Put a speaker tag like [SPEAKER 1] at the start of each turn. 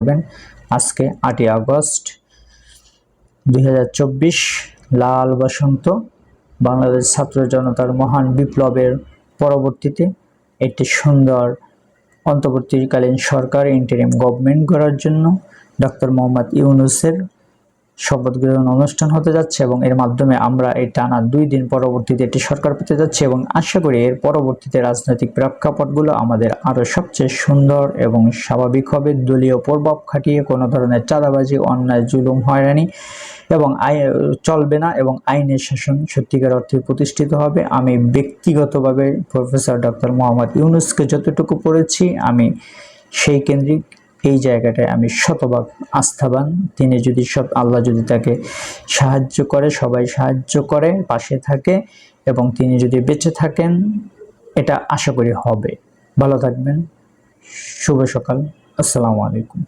[SPEAKER 1] থাকবেন। আজকে 8ই আগস্ট 2024, লাল বসন্ত, বাংলাদেশ ছাত্র জনতার মহান বিপ্লবের পরবর্তীতে একটি সুন্দর অন্তর্বর্তীকালীন সরকার, ইন্টারিম গভর্নমেন্ট করার জন্য ডক্টর মোহাম্মদ ইউনূসের শপথ গ্রহণ অনুষ্ঠান হতে যাচ্ছে এবং এর মাধ্যমে আমরা এই টানা 2 দিন পরবর্তীতে একটি সরকার পেতে যাচ্ছি এবং আশা করি এর পরবর্তীতে রাজনৈতিক প্রেক্ষাপটগুলো আমাদের আরো সবচেয়ে সুন্দর এবং স্বাভাবিক হবে। দলীয় প্রভাব খাটিয়ে কোনো ধরনের চাঁদাবাজি, অন্যায়, জুলুম, হয়রানি এবং চলবে না এবং আইনের শাসন সত্যিকার অর্থে প্রতিষ্ঠিত হবে। আমি ব্যক্তিগতভাবে প্রফেসর ডক্টর মোহাম্মদ ইউনূসকে যতটুকু পড়েছি, আমি সেই কেন্দ্রিক এই জায়গাটায় আমি শতভাগ আস্থাবান। তিনি যদি আল্লাহ যদি তাকে সাহায্য করে, সবাই সাহায্য করে, পাশে থাকে এবং তিনি যদি বেঁচে থাকেন, এটা আশা করি হবে। ভালো থাকবেন। শুভ সকাল। আসসালামু আলাইকুম।